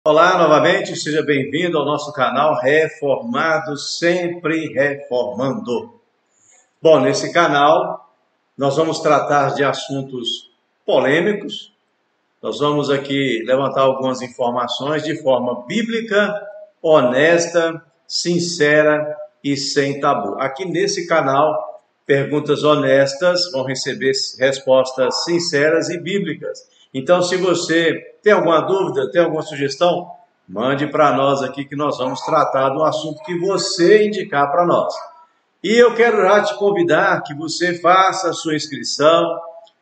Olá novamente, seja bem-vindo ao nosso canal Reformados Sempre Reformando. Bom, nesse canal nós vamos tratar de assuntos polêmicos, nós vamos aqui levantar algumas informações de forma bíblica, honesta, sincera e sem tabu. Aqui nesse canal, perguntas honestas vão receber respostas sinceras e bíblicas. Então, se você tem alguma dúvida, tem alguma sugestão, mande para nós aqui que nós vamos tratar do assunto que você indicar para nós. E eu quero já te convidar que você faça a sua inscrição,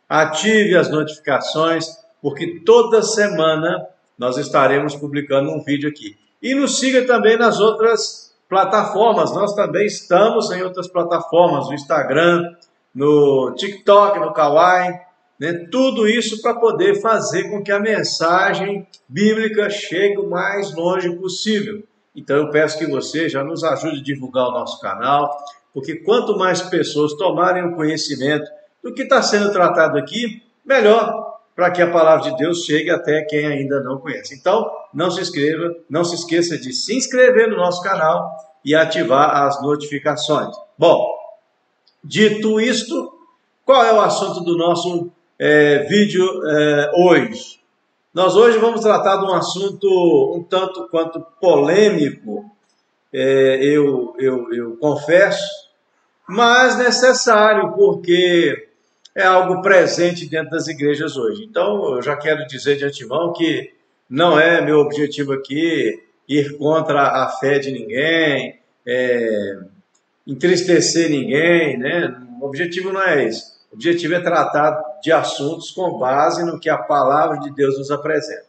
ative as notificações, porque toda semana nós estaremos publicando um vídeo aqui. E nos siga também nas outras plataformas, nós também estamos em outras plataformas, no Instagram, no TikTok, no Kawaii, né? Tudo isso para poder fazer com que a mensagem bíblica chegue o mais longe possível. Então eu peço que você já nos ajude a divulgar o nosso canal, porque quanto mais pessoas tomarem o conhecimento do que está sendo tratado aqui, melhor para que a palavra de Deus chegue até quem ainda não conhece. Então, não se esqueça de se inscrever no nosso canal e ativar as notificações. Bom, dito isto, qual é o assunto do nosso vídeo hoje? Nós hoje vamos tratar de um assunto um tanto quanto polêmico, eu confesso, mas necessário, porque é algo presente dentro das igrejas hoje. Então, eu já quero dizer de antemão que não é meu objetivo aqui ir contra a fé de ninguém, entristecer ninguém, né? O objetivo não é esse. O objetivo é tratar de assuntos com base no que a palavra de Deus nos apresenta.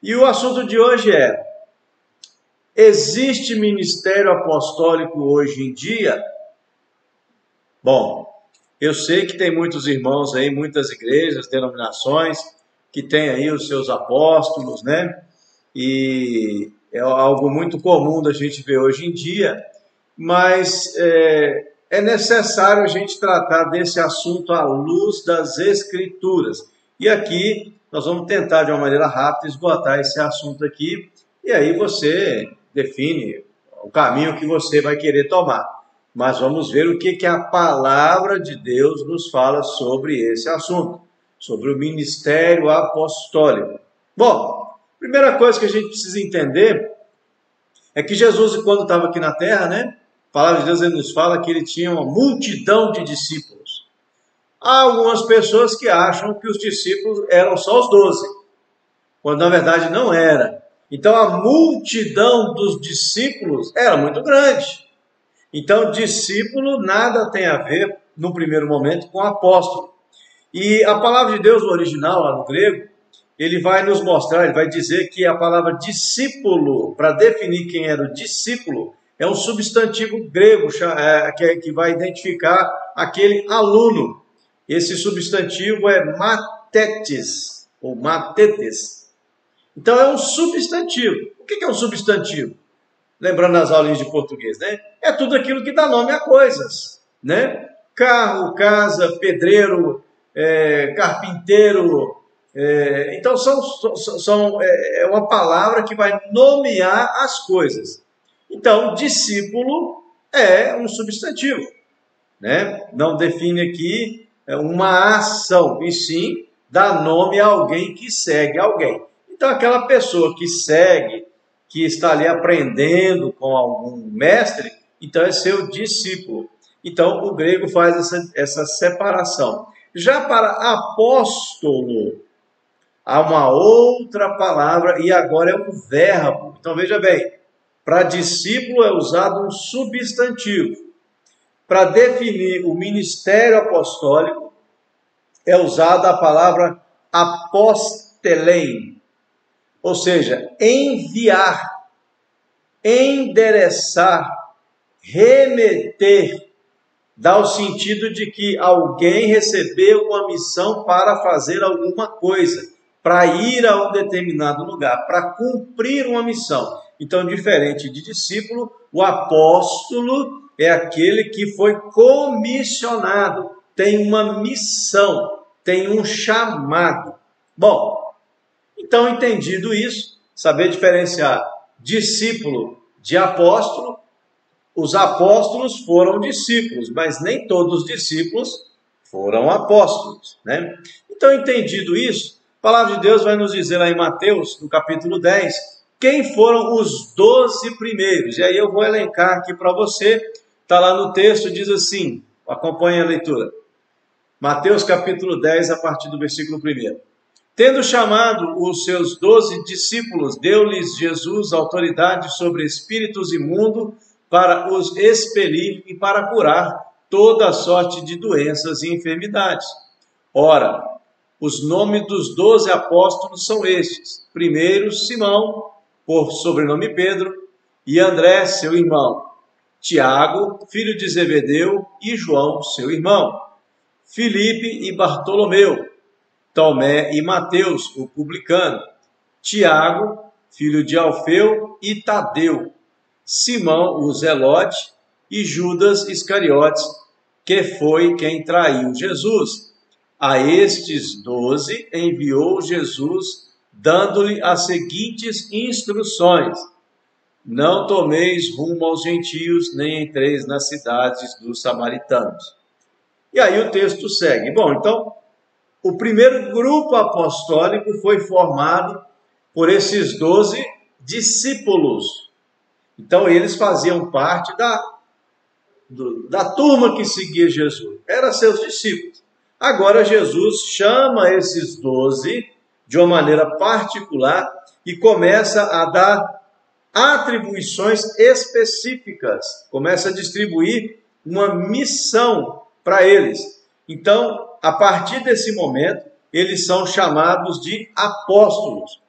E o assunto de hoje é: existe ministério apostólico hoje em dia? Bom, eu sei que tem muitos irmãos aí, muitas igrejas, denominações, que têm aí os seus apóstolos, né? E é algo muito comum da gente ver hoje em dia, mas é necessário a gente tratar desse assunto à luz das Escrituras. E aqui nós vamos tentar, de uma maneira rápida, esgotar esse assunto aqui, e aí você define o caminho que você vai querer tomar. Mas vamos ver o que a palavra de Deus nos fala sobre esse assunto, sobre o ministério apostólico. Bom, primeira coisa que a gente precisa entender é que Jesus, quando estava aqui na terra, né? A palavra de Deus ele nos fala que ele tinha uma multidão de discípulos. Há algumas pessoas que acham que os discípulos eram só os 12, quando na verdade não era. Então a multidão dos discípulos era muito grande. Então discípulo nada tem a ver, no primeiro momento, com apóstolo. E a palavra de Deus no original, lá no grego, ele vai nos mostrar, ele vai dizer que a palavra discípulo, para definir quem era o discípulo, é um substantivo grego que vai identificar aquele aluno. Esse substantivo é matetes, ou matetes. Então é um substantivo. O que é um substantivo? Lembrando das aulinhas de português, né? É tudo aquilo que dá nome a coisas, né? Carro, casa, pedreiro, carpinteiro. Então é uma palavra que vai nomear as coisas. Então, discípulo é um substantivo, né? Não define aqui uma ação, e sim dá nome a alguém que segue alguém. Então, aquela pessoa que segue, que está ali aprendendo com algum mestre, então é seu discípulo. Então, o grego faz essa separação. Já para apóstolo, há uma outra palavra, e agora é um verbo. Então, veja bem, para discípulo é usado um substantivo. Para definir o ministério apostólico, é usada a palavra apostelein, ou seja, enviar, endereçar, remeter, dá o sentido de que alguém recebeu uma missão para fazer alguma coisa, para ir a um determinado lugar, para cumprir uma missão. Então, diferente de discípulo, o apóstolo é aquele que foi comissionado, tem uma missão, tem um chamado. Bom, então, entendido isso, saber diferenciar discípulo de apóstolo. Os apóstolos foram discípulos, mas nem todos os discípulos foram apóstolos, né? Então, entendido isso, a palavra de Deus vai nos dizer lá em Mateus, no capítulo 10, quem foram os 12 primeiros. E aí eu vou elencar aqui para você, está lá no texto, diz assim, acompanhe a leitura. Mateus capítulo 10, a partir do versículo 1. Tendo chamado os seus 12 discípulos, deu-lhes Jesus autoridade sobre espíritos imundos para os expelir e para curar toda sorte de doenças e enfermidades. Ora, os nomes dos 12 apóstolos são estes. Primeiro, Simão, por sobrenome Pedro, e André, seu irmão. Tiago, filho de Zebedeu, e João, seu irmão. Filipe e Bartolomeu. Tomé e Mateus, o publicano. Tiago, filho de Alfeu, e Tadeu. Simão, o Zelote, e Judas Iscariotes, que foi quem traiu Jesus. A estes 12 enviou Jesus, dando-lhe as seguintes instruções: não tomeis rumo aos gentios, nem entreis nas cidades dos samaritanos. E aí o texto segue. Bom, então, o primeiro grupo apostólico foi formado por esses 12 discípulos. Então, eles faziam parte da turma que seguia Jesus. Eram seus discípulos. Agora, Jesus chama esses 12 de uma maneira particular e começa a dar atribuições específicas. Começa a distribuir uma missão para eles. Então, a partir desse momento, eles são chamados de apóstolos.